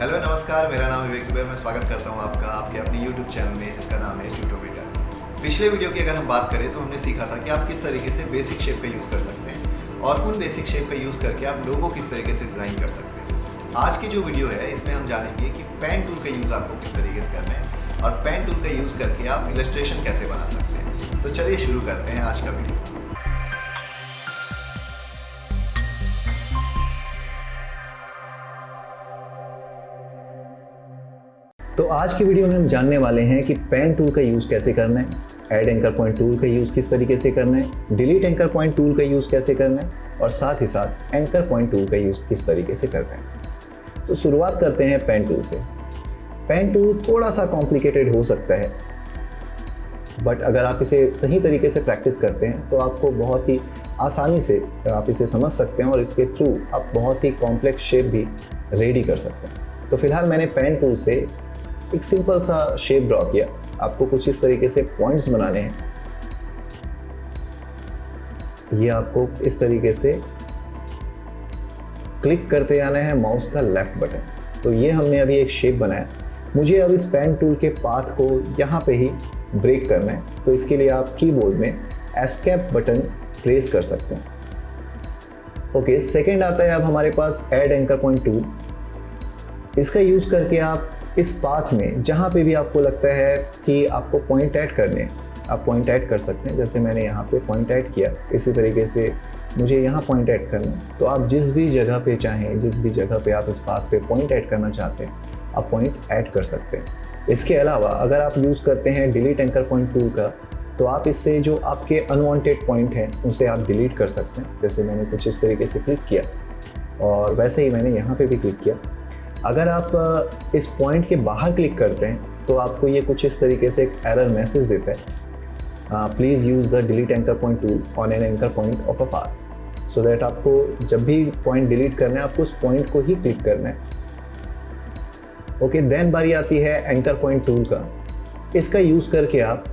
Hello नमस्कार, मेरा नाम विवेक दुबे। मैं स्वागत करता हूं आपका आपके अपने यूट्यूब चैनल में जिसका नाम है ट्यूटोमीटर। पिछले वीडियो की अगर हम बात करें तो हमने सीखा था कि आप किस तरीके से बेसिक शेप का यूज़ कर सकते हैं और उन बेसिक शेप का यूज़ करके आप लोगो किस तरीके से डिज़ाइन कर सकते हैं। आज की जो वीडियो है इसमें हम जानेंगे कि पेन टूल का यूज़ आपको किस तरीके से करना है और पेन टूल का यूज़ करके आप इलस्ट्रेशन कैसे बना सकते हैं। तो चलिए शुरू करते हैं आज का वीडियो। तो आज की वीडियो में हम जानने वाले हैं कि पेन टूल का यूज़ कैसे करना है, ऐड एंकर पॉइंट टूल का यूज़ किस तरीके से करना है, डिलीट एंकर पॉइंट टूल का यूज़ कैसे करना है और साथ ही साथ एंकर पॉइंट टूल का यूज़ किस तरीके से करना है। तो शुरुआत करते हैं पेन टूल से। पेन टूल थोड़ा सा कॉम्प्लिकेटेड हो सकता है, बट अगर आप इसे सही तरीके से प्रैक्टिस करते हैं तो आपको बहुत ही आसानी से आप इसे समझ सकते हैं और इसके थ्रू आप बहुत ही कॉम्प्लेक्स शेप भी रेडी कर सकते हैं। तो फिलहाल मैंने पेन टूल से एक सिंपल सा शेप ड्रॉ किया। आपको कुछ इस तरीके से पॉइंट्स बनाने हैं। ये आपको इस तरीके से क्लिक करते जाना है माउस का लेफ्ट बटन। तो ये हमने अभी एक शेप बनाया। मुझे अब इस पेन टूल के पाथ को यहाँ पे ही ब्रेक करना है, तो इसके लिए आप कीबोर्ड में एस्केप बटन प्रेस कर सकते हैं। ओके, सेकेंड आता है अब हमारे पास ऐड एंकर पॉइंट टूल। इसका यूज़ करके आप इस पाथ में जहाँ पे भी आपको लगता है कि आपको पॉइंट ऐड करने हैं, आप पॉइंट ऐड कर सकते हैं। जैसे मैंने यहाँ पे पॉइंट ऐड किया, इसी तरीके से मुझे यहाँ पॉइंट ऐड करना है। तो आप जिस भी जगह पे चाहें, जिस भी जगह पे आप इस पाथ पे पॉइंट ऐड करना चाहते हैं, आप पॉइंट ऐड कर सकते हैं। इसके अलावा अगर आप यूज़ करते हैं डिलीट एंकर पॉइंट टूल का, तो आप इससे जो आपके अनवांटेड पॉइंट हैं उसे आप डिलीट कर सकते हैं। जैसे मैंने कुछ इस तरीके से क्लिक किया और वैसे ही मैंने यहाँ पे भी क्लिक किया। अगर आप इस पॉइंट के बाहर क्लिक करते हैं तो आपको ये कुछ इस तरीके से एक एरर मैसेज देता है, please use the delete anchor point tool on an anchor point of a path, so that आपको जब भी पॉइंट डिलीट करना है आपको उस पॉइंट को ही क्लिक करना है। ओके, देन बारी आती है एंकर पॉइंट टूल का। इसका यूज़ करके आप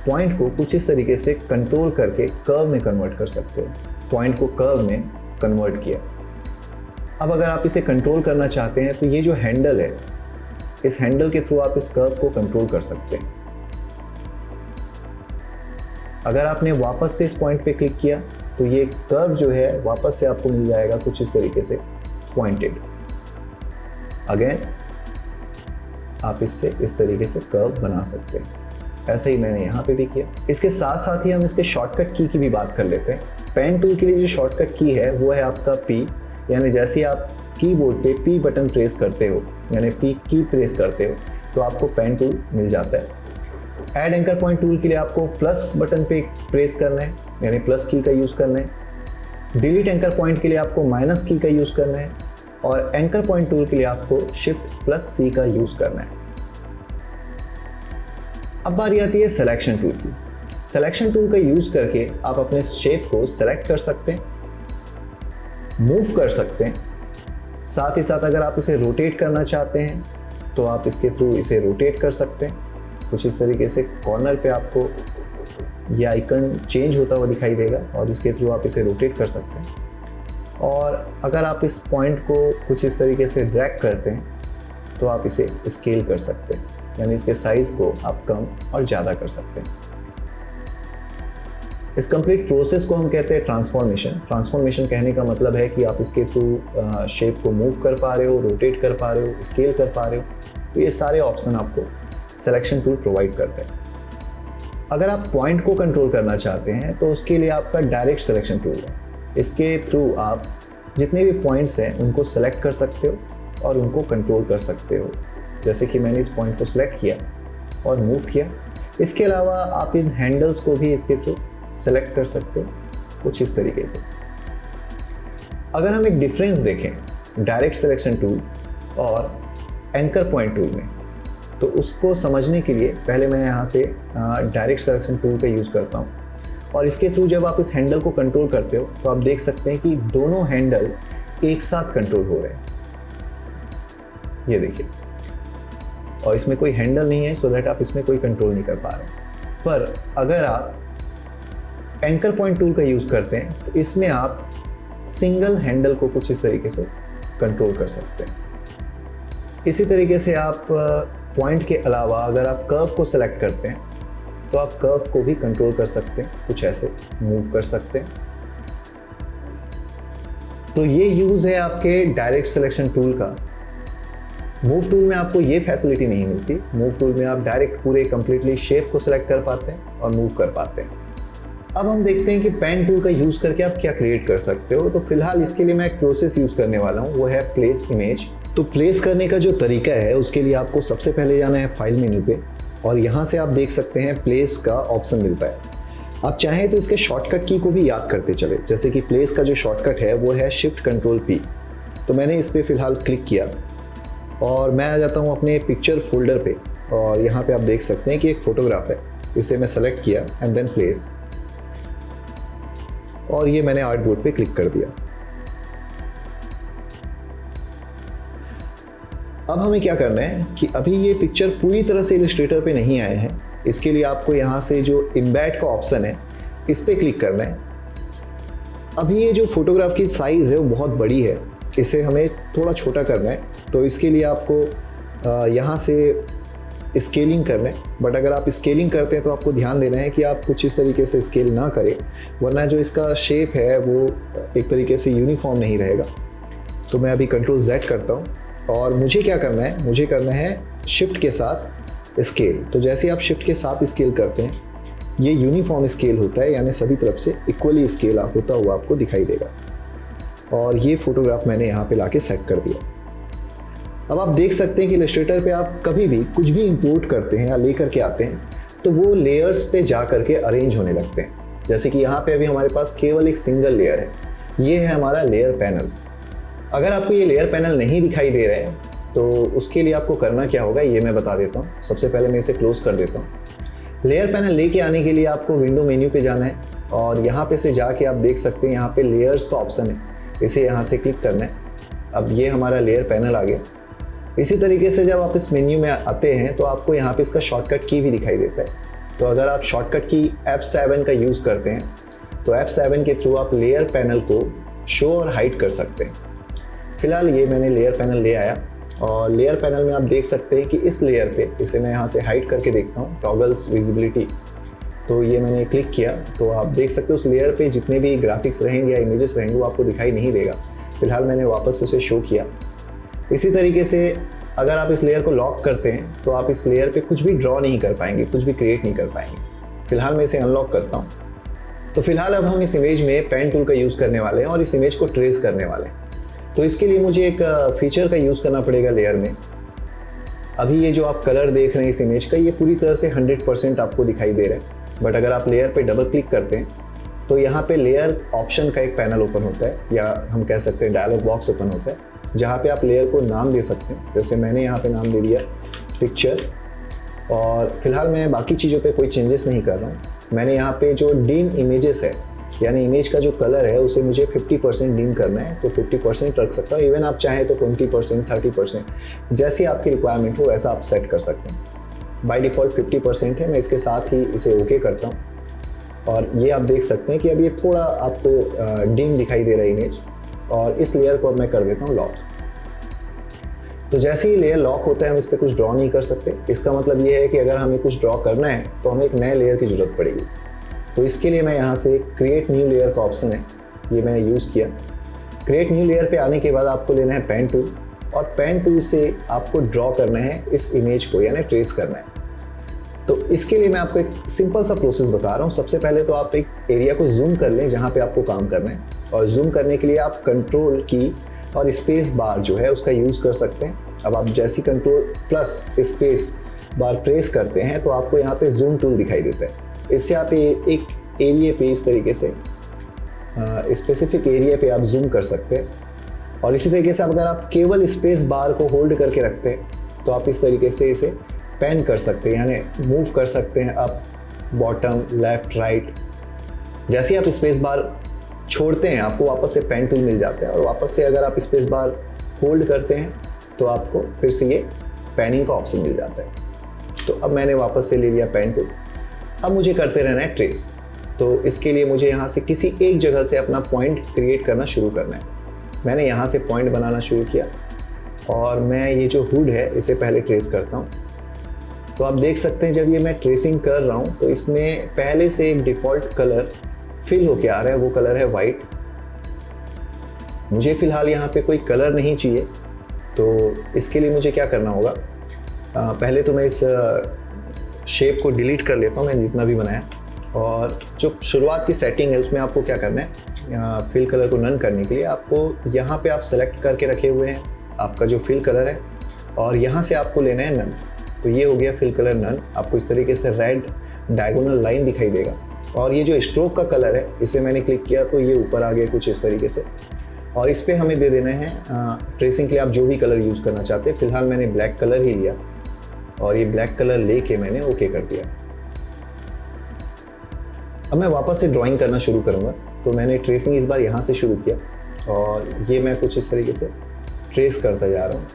पॉइंट को कुछ इस तरीके से कंट्रोल करके कर्व में कन्वर्ट कर सकते हो। पॉइंट को कर्व में कन्वर्ट किया। अब अगर आप इसे कंट्रोल करना चाहते हैं तो ये जो हैंडल है, इस हैंडल के थ्रू आप इस कर्व को कंट्रोल कर सकते हैं। अगर आपने वापस से इस पॉइंट पे क्लिक किया तो ये कर्व जो है वापस से आपको मिल जाएगा कुछ इस तरीके से पॉइंटेड। अगेन आप इससे इस तरीके से कर्व बना सकते हैं। ऐसा ही मैंने यहाँ पे भी किया। इसके साथ साथ ही हम इसके शॉर्टकट की भी बात कर लेते हैं। पेन टूल के लिए जो शॉर्टकट की है वो है आपका P, यानी जैसे ही आप कीबोर्ड पे P बटन प्रेस करते हो, यानी P की प्रेस करते हो, तो आपको पेन टूल मिल जाता है। ऐड एंकर पॉइंट टूल के लिए आपको प्लस बटन पे प्रेस करना है, यानी प्लस की का यूज़ करना है। डिलीट एंकर पॉइंट के लिए आपको माइनस की का यूज़ करना है और एंकर पॉइंट टूल के लिए आपको शिफ्ट प्लस C का यूज़ करना है। अब बारी आती है सिलेक्शन टूल की। सिलेक्शन टूल का यूज़ करके आप अपने शेप को सेलेक्ट कर सकते हैं, मूव कर सकते हैं। साथ ही साथ अगर आप इसे रोटेट करना चाहते हैं तो आप इसके थ्रू इसे रोटेट कर सकते हैं। कुछ इस तरीके से कॉर्नर पे आपको ये आइकन चेंज होता हुआ दिखाई देगा और इसके थ्रू आप इसे रोटेट कर सकते हैं। और अगर आप इस पॉइंट को कुछ इस तरीके से ड्रैग करते हैं तो आप इसे स्केल कर सकते हैं, यानी इसके साइज़ को आप कम और ज़्यादा कर सकते हैं। इस कंप्लीट प्रोसेस को हम कहते हैं ट्रांसफॉर्मेशन। ट्रांसफॉर्मेशन कहने का मतलब है कि आप इसके थ्रू शेप को मूव कर पा रहे हो, रोटेट कर पा रहे हो, स्केल कर पा रहे हो। तो ये सारे ऑप्शन आपको सिलेक्शन टूल प्रोवाइड करते हैं। अगर आप पॉइंट को कंट्रोल करना चाहते हैं तो उसके लिए आपका डायरेक्ट सिलेक्शन टूल है। इसके थ्रू आप जितने भी पॉइंट्स हैं उनको सेलेक्ट कर सकते हो और उनको कंट्रोल कर सकते हो। जैसे कि मैंने इस पॉइंट को सिलेक्ट किया और मूव किया। इसके अलावा आप इन हैंडल्स को भी इसके थ्रू सेलेक्ट कर सकते हो कुछ इस तरीके से। अगर हम एक डिफरेंस देखें डायरेक्ट सिलेक्शन टूल और एंकर पॉइंट टूल में, तो उसको समझने के लिए पहले मैं यहाँ से डायरेक्ट सिलेक्शन टूल का यूज़ करता हूँ और इसके थ्रू जब आप इस हैंडल को कंट्रोल करते हो तो आप देख सकते हैं कि दोनों हैंडल एक साथ कंट्रोल हो रहे हैं। ये देखिए, और इसमें कोई हैंडल नहीं है, सो दैट आप इसमें कोई कंट्रोल नहीं कर पा रहे। पर अगर आप एंकर पॉइंट टूल का यूज़ करते हैं तो इसमें आप सिंगल हैंडल को कुछ इस तरीके से कंट्रोल कर सकते हैं। इसी तरीके से आप पॉइंट के अलावा अगर आप कर्व को सेलेक्ट करते हैं तो आप कर्व को भी कंट्रोल कर सकते हैं, कुछ ऐसे मूव कर सकते हैं। तो ये यूज़ है आपके डायरेक्ट सिलेक्शन टूल का। मूव टूल में आपको ये फैसिलिटी नहीं मिलती। मूव टूल में आप डायरेक्ट पूरे कंप्लीटली शेप को सिलेक्ट कर पाते हैं और मूव कर पाते हैं। अब हम देखते हैं कि पेन टूल का यूज़ करके आप क्या क्रिएट कर सकते हो। तो फिलहाल इसके लिए मैं एक प्रोसेस यूज़ करने वाला हूँ, वो है प्लेस इमेज। तो प्लेस करने का जो तरीका है उसके लिए आपको सबसे पहले जाना है फाइल मेन्यू पे और यहाँ से आप देख सकते हैं प्लेस का ऑप्शन मिलता है। आप चाहें तो इसके शॉर्टकट की को भी याद करते चले, जैसे कि प्लेस का जो शॉर्टकट है वो है Shift+Ctrl+P। तो मैंने इस पर फ़िलहाल क्लिक किया और मैं आ जाता हूँ अपने पिक्चर फोल्डर पे और यहाँ पे आप देख सकते हैं कि एक फ़ोटोग्राफ है, इसे मैं सेलेक्ट किया एंड देन प्लेस, और ये मैंने आर्ट बोर्ड पे क्लिक कर दिया। अब हमें क्या करना है कि अभी ये पिक्चर पूरी तरह से इलस्ट्रेटर पे नहीं आए हैं, इसके लिए आपको यहाँ से जो इम्बेड का ऑप्शन है इस पर क्लिक करना है। अभी ये जो फोटोग्राफ की साइज़ है वो बहुत बड़ी है, इसे हमें थोड़ा छोटा करना है। तो इसके लिए आपको यहाँ से स्केलिंग करना है, बट अगर आप स्केलिंग करते हैं तो आपको ध्यान देना है कि आप कुछ इस तरीके से स्केल ना करें, वरना जो इसका शेप है वो एक तरीके से यूनिफॉर्म नहीं रहेगा। तो मैं अभी Ctrl+Z करता हूँ और मुझे क्या करना है, मुझे करना है शिफ्ट के साथ स्केल। तो जैसे आप शिफ्ट के साथ स्केल करते हैं ये यूनिफॉर्म स्केल होता है, यानी सभी तरफ से इक्वली स्केल होता हुआ आपको दिखाई देगा। और ये फोटोग्राफ मैंने यहाँ पे लाके सेट कर दिया। अब आप देख सकते हैं कि इलस्ट्रेटर पे आप कभी भी कुछ भी इंपोर्ट करते हैं या लेकर के आते हैं तो वो लेयर्स पे जा करके अरेंज होने लगते हैं। जैसे कि यहाँ पे अभी हमारे पास केवल एक सिंगल लेयर है, ये है हमारा लेयर पैनल। अगर आपको ये लेयर पैनल नहीं दिखाई दे रहे हैं तो उसके लिए आपको करना क्या होगा ये मैं बता देता हूँ। सबसे पहले मैं इसे क्लोज कर देता हूँ। लेयर पैनल लेके आने के लिए आपको विंडो मेन्यू पे जाना है और यहाँ पे से जाके आप देख सकते हैं यहाँ पे लेयर्स का ऑप्शन है, इसे यहाँ से क्लिक करना है। अब ये हमारा लेयर पैनल आ गया। इसी तरीके से जब आप इस मेन्यू में आते हैं तो आपको यहाँ पे इसका शॉर्टकट की भी दिखाई देता है। तो अगर आप शॉर्टकट की F7 का यूज़ करते हैं तो F7 के थ्रू आप लेयर पैनल को शो और हाइड कर सकते हैं। फिलहाल ये मैंने लेयर पैनल ले आया और लेयर पैनल में आप देख सकते हैं कि इस लेयर पे, इसे मैं यहाँ से हाइड करके देखता हूँ, टॉगल्स विजिबिलिटी। तो ये मैंने क्लिक किया तो आप देख सकते हो उस लेयर पे जितने भी ग्राफिक्स रहेंगे या इमेजेस रहेंगे वो आपको दिखाई नहीं देगा। फिलहाल मैंने वापस उसे शो किया। इसी तरीके से अगर आप इस लेयर को लॉक करते हैं तो आप इस लेयर पे कुछ भी ड्रॉ नहीं कर पाएंगे, कुछ भी क्रिएट नहीं कर पाएंगे। फिलहाल मैं इसे अनलॉक करता हूँ। तो फिलहाल अब हम इस इमेज में पेन टूल का यूज़ करने वाले हैं और इस इमेज को ट्रेस करने वाले हैं। तो इसके लिए मुझे एक फीचर का यूज़ करना पड़ेगा लेयर में। अभी ये जो आप कलर देख रहे हैं इस इमेज का, ये पूरी तरह से 100% आपको दिखाई दे रहा है। बट अगर आप लेयर पे डबल क्लिक करते हैं तो यहाँ पे लेयर ऑप्शन का एक पैनल ओपन होता है, या हम कह सकते हैं डायलॉग बॉक्स ओपन होता है, जहाँ पे आप लेयर को नाम दे सकते हैं। जैसे मैंने यहाँ पे नाम दे दिया पिक्चर, और फिलहाल मैं बाकी चीज़ों पे कोई चेंजेस नहीं कर रहा हूँ। मैंने यहाँ पे जो डिम इमेजेस है, यानी इमेज का जो कलर है उसे मुझे 50% डिम करना है, तो 50% रख सकता हूँ। इवन आप चाहें तो 20%, 30%, जैसी आपकी रिक्वायरमेंट हो वैसा आप सेट कर सकते हैं। बाय डिफ़ॉल्ट 50% है, मैं इसके साथ ही इसे ओके करता हूँ। और ये आप देख सकते हैं कि अब ये थोड़ा आपको डिम दिखाई दे रहा है इमेज, और इस लेयर को अब मैं कर देता हूँ लॉक। तो जैसे ही लेयर लॉक होता है हम इस पर कुछ ड्रॉ नहीं कर सकते। इसका मतलब ये है कि अगर हमें कुछ ड्रॉ करना है तो हमें एक नए लेयर की ज़रूरत पड़ेगी। तो इसके लिए मैं यहाँ से क्रिएट न्यू लेयर का ऑप्शन है, ये मैंने यूज़ किया। क्रिएट न्यू लेयर पे आने के बाद आपको लेना है पेन टूल, और पेन टूल से आपको ड्रॉ करना है इस इमेज को, यानी ट्रेस करना है। तो इसके लिए मैं आपको एक सिंपल सा प्रोसेस बता रहा हूँ। सबसे पहले तो आप एक एरिया को जूम कर लें जहाँ पे आपको काम करना है, और जूम करने के लिए आप कंट्रोल की और स्पेस बार जो है उसका यूज़ कर सकते हैं। अब आप जैसी control plus space bar press करते हैं तो आपको यहाँ पे जूम टूल दिखाई देता है। इससे आप एक एरिया पे इस तरीके से स्पेसिफिक एरिया पे आप जूम कर सकते हैं। और इसी तरीके से अगर आप केवल स्पेस बार को होल्ड करके रखते हैं तो आप इस तरीके से इसे पैन कर सकते हैं, यानी मूव कर सकते हैं अप, बॉटम, लेफ्ट, राइट। जैसे आप स्पेस बार छोड़ते हैं आपको वापस से पेन टूल मिल जाता है, और वापस से अगर आप स्पेस बार होल्ड करते हैं तो आपको फिर से ये पैनिंग का ऑप्शन मिल जाता है। तो अब मैंने वापस से ले लिया पेन टूल। अब मुझे करते रहना है ट्रेस। तो इसके लिए मुझे यहाँ से किसी एक जगह से अपना पॉइंट क्रिएट करना शुरू करना है। मैंने यहाँ से पॉइंट बनाना शुरू किया। और मैं ये जो हुड है इसे पहले ट्रेस करता हूँ। तो आप देख सकते हैं जब ये मैं ट्रेसिंग कर रहा हूँ तो इसमें पहले से एक डिफ़ॉल्ट कलर फिल होके आ रहा है, वो कलर है वाइट। मुझे फ़िलहाल यहाँ पे कोई कलर नहीं चाहिए, तो इसके लिए मुझे क्या करना होगा, पहले तो मैं इस शेप को डिलीट कर लेता हूँ, मैंने जितना भी बनाया। और जो शुरुआत की सेटिंग है उसमें आपको क्या करना है, फिल कलर को नन करने के लिए आपको यहाँ पे आप सेलेक्ट करके रखे हुए हैं आपका जो फिल कलर है, और यहाँ से आपको लेना है नन। तो ये हो गया फिल कलर नन। आपको इस तरीके से रेड डायगोनल लाइन दिखाई देगा। और ये जो स्ट्रोक का कलर है इसे मैंने क्लिक किया तो ये ऊपर आ गया कुछ इस तरीके से। और इस पर हमें दे देना है ट्रेसिंग के लिए आप जो भी कलर यूज़ करना चाहते हैं। फिलहाल मैंने ब्लैक कलर ही लिया और ये ब्लैक कलर लेके मैंने ओके कर दिया। अब मैं वापस से ड्राइंग करना शुरू करूँगा। तो मैंने ट्रेसिंग इस बार यहाँ से शुरू किया और ये मैं कुछ इस तरीके से ट्रेस करता जा रहा हूँ।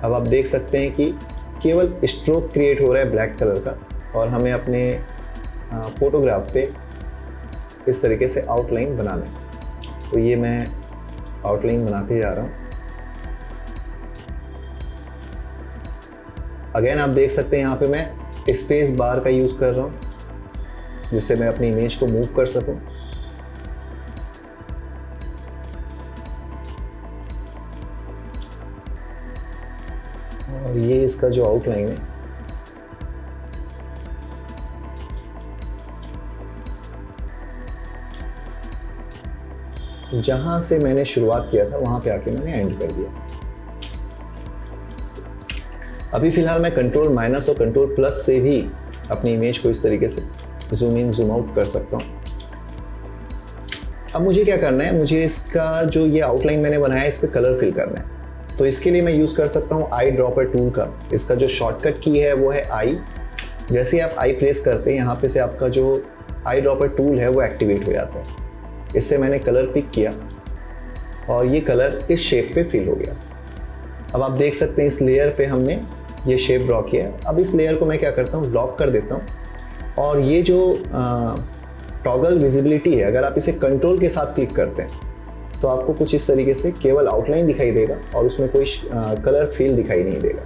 अब आप देख सकते हैं कि केवल स्ट्रोक क्रिएट हो रहा है ब्लैक कलर का, और हमें अपने फोटोग्राफ पे इस तरीके से आउटलाइन बनाना है। तो ये मैं आउटलाइन बनाते जा रहा हूँ। अगेन आप देख सकते हैं यहाँ पे मैं स्पेस बार का यूज़ कर रहा हूँ जिससे मैं अपनी इमेज को मूव कर सकूँ। और ये इसका जो आउटलाइन है जहाँ से मैंने शुरुआत किया था वहाँ पे आके मैंने एंड कर दिया। अभी फ़िलहाल मैं कंट्रोल माइनस और कंट्रोल प्लस से भी अपनी इमेज को इस तरीके से जूम इन जूम आउट कर सकता हूँ। अब मुझे क्या करना है, मुझे इसका जो ये आउटलाइन मैंने बनाया है इस पर कलर फिल करना है। तो इसके लिए मैं यूज़ कर सकता हूँ आई ड्रॉपर टूल का। इसका जो शॉर्टकट की है वो है आई। जैसे ही आप आई प्रेस करते हैं यहाँ पे से आपका जो आई ड्रॉपर टूल है वो एक्टिवेट हो जाता है। इससे मैंने कलर पिक किया और ये कलर इस शेप पे फिल हो गया। अब आप देख सकते हैं इस लेयर पे हमने ये शेप ड्रॉ किया। अब इस लेयर को मैं क्या करता हूँ, लॉक कर देता हूँ। और ये जो टॉगल विजिबिलिटी है, अगर आप इसे कंट्रोल के साथ क्लिक करते हैं तो आपको कुछ इस तरीके से केवल आउटलाइन दिखाई देगा और उसमें कोई कलर फिल दिखाई नहीं देगा।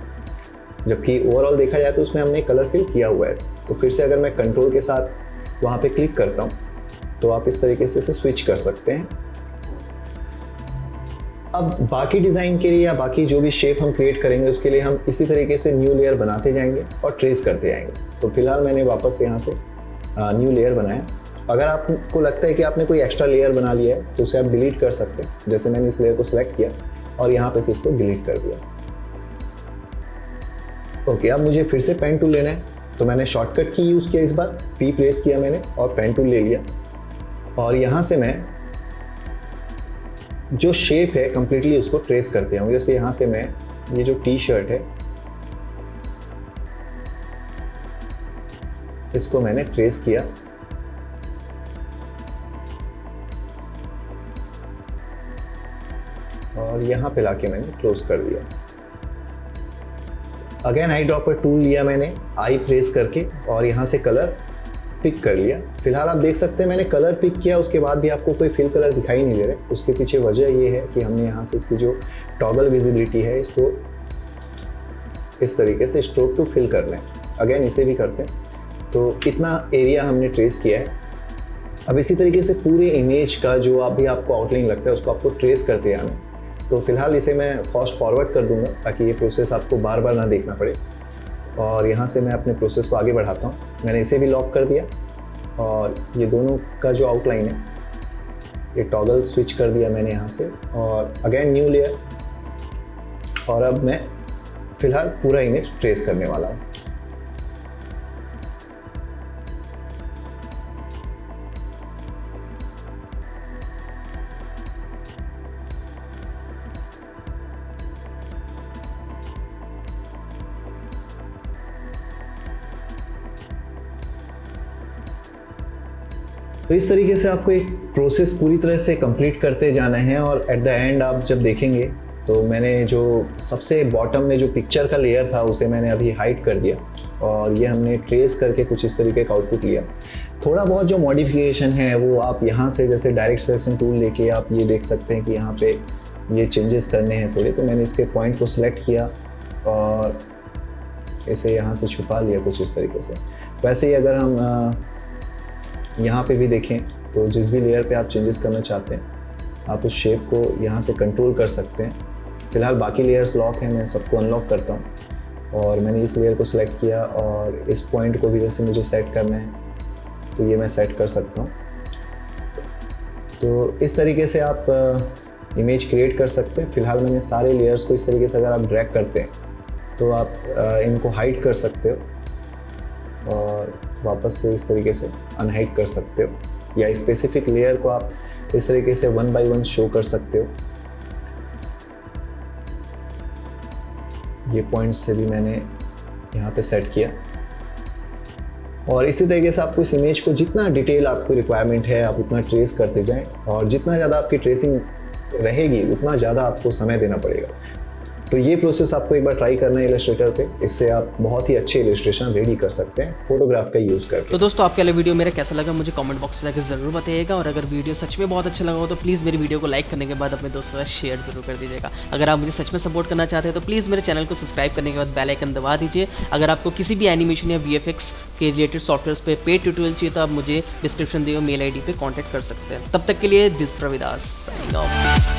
जबकि ओवरऑल देखा जाए तो उसमें हमने कलर फिल किया हुआ है। तो फिर से अगर मैं कंट्रोल के साथ वहाँ पे क्लिक करता हूँ तो आप इस तरीके से स्विच कर सकते हैं। अब बाकी डिज़ाइन के लिए या बाकी जो भी शेप हम क्रिएट करेंगे उसके लिए हम इसी तरीके से न्यू लेयर बनाते जाएंगे और ट्रेस करते जाएंगे। तो फिलहाल मैंने वापस से यहाँ से न्यू लेयर बनाया। अगर आपको लगता है कि आपने कोई एक्स्ट्रा लेयर बना लिया है तो उसे आप डिलीट कर सकते हैं। जैसे मैंने इस लेयर को सिलेक्ट किया और यहाँ पे से इसको डिलीट कर दिया। ओके, अब मुझे फिर से पेन टूल लेना है। तो मैंने शॉर्टकट की यूज़ किया, इस बार पी प्रेस किया मैंने और पेन टूल ले लिया। और यहाँ से मैं जो शेप है कंप्लीटली उसको ट्रेस करते हूँ। जैसे यहाँ से मैं ये जो टी शर्ट है इसको मैंने ट्रेस किया और यहाँ पे लाके मैंने क्लोज कर दिया। अगेन आई ड्रॉपर टूल लिया मैंने, आई प्रेस करके और यहाँ से कलर पिक कर लिया। फिलहाल आप देख सकते हैं मैंने कलर पिक किया, उसके बाद भी आपको कोई फिल कलर दिखाई नहीं दे रहा। उसके पीछे वजह ये है कि हमने यहाँ से इसकी जो टॉगल विजिबिलिटी है इसको इस तरीके से स्ट्रोक टू फिल करना है। अगेन इसे भी करते हैं। तो इतना एरिया हमने ट्रेस किया है। अब इसी तरीके से पूरे इमेज का जो अभी आपको आउटलाइन लगता है उसको आपको ट्रेस करते आना है। तो फिलहाल इसे मैं फास्ट फॉरवर्ड कर दूंगा ताकि ये प्रोसेस आपको बार बार ना देखना पड़े। और यहाँ से मैं अपने प्रोसेस को आगे बढ़ाता हूँ। मैंने इसे भी लॉक कर दिया और ये दोनों का जो आउटलाइन है ये टॉगल स्विच कर दिया मैंने यहाँ से। और अगेन न्यू लेयर। और अब मैं फ़िलहाल पूरा इमेज ट्रेस करने वाला हूँ। तो इस तरीके से आपको एक प्रोसेस पूरी तरह से कंप्लीट करते जाना है। और एट द एंड आप जब देखेंगे तो मैंने जो सबसे बॉटम में जो पिक्चर का लेयर था उसे मैंने अभी हाइड कर दिया और ये हमने ट्रेस करके कुछ इस तरीके का आउटपुट लिया। थोड़ा बहुत जो मॉडिफिकेशन है वो आप यहाँ से जैसे डायरेक्ट सिलेक्शन टूल लेके आप ये देख सकते हैं कि यहाँ पे ये चेंजेस करने हैं थोड़े, तो मैंने इसके पॉइंट को सिलेक्ट किया और इसे यहाँ से छुपा लिया कुछ इस तरीके से। वैसे ही अगर हम यहाँ पे भी देखें तो जिस भी लेयर पे आप चेंजेस करना चाहते हैं आप उस शेप को यहाँ से कंट्रोल कर सकते हैं। फ़िलहाल बाकी लेयर्स लॉक हैं, मैं सबको अनलॉक करता हूँ और मैंने इस लेयर को सिलेक्ट किया और इस पॉइंट को भी जैसे मुझे सेट करना है तो ये मैं सेट कर सकता हूँ। तो इस तरीके से आप इमेज क्रिएट कर सकते हैं। फ़िलहाल मैंने सारे लेयर्स को इस तरीके से अगर आप ड्रैग करते हैं तो आप इनको हाइड कर सकते हो और वापस से इस तरीके से अनहाइड कर सकते हो, या स्पेसिफिक लेयर को आप इस तरीके से 1 बाय 1 शो कर सकते हो। ये पॉइंट्स से भी मैंने यहाँ पे सेट किया और इसी तरीके से आपको इस इमेज को जितना डिटेल आपको रिक्वायरमेंट है आप उतना ट्रेस करते जाएं और जितना ज़्यादा आपकी ट्रेसिंग रहेगी उतना ज़्यादा आपको समय देना पड़ेगा। तो ये प्रोसेस आपको एक बार ट्राई करना है इलस्ट्रेटर पे, इससे आप बहुत ही अच्छे इलस्ट्रेशन रेडी कर सकते हैं फोटोग्राफ का यूज़ करके। तो दोस्तों आपके लिए वीडियो मेरा कैसा लगा मुझे कमेंट बॉक्स में जाकर ज़रूर बताइएगा, और अगर वीडियो सच में बहुत अच्छा लगा हो तो प्लीज़ मेरी वीडियो को लाइक करने के बाद अपने दोस्तों के साथ शेयर जरूर कर दीजिएगा। अगर आप मुझे सच में सपोर्ट करना चाहते हैं तो प्लीज़ मेरे चैनल को सब्सक्राइब करने के बाद बेल आइकन दबा दीजिए। अगर आपको किसी भी एनिमेशन या VFX के रिलेटेड सॉफ्टवेयर पे पेड ट्यूटोरियल चाहिए तो आप मुझे डिस्क्रिप्शन दिए मेल ID पे कॉन्टैक्ट कर सकते हैं। तब तक के लिए दिस प्रविदास साइनिंग ऑफ।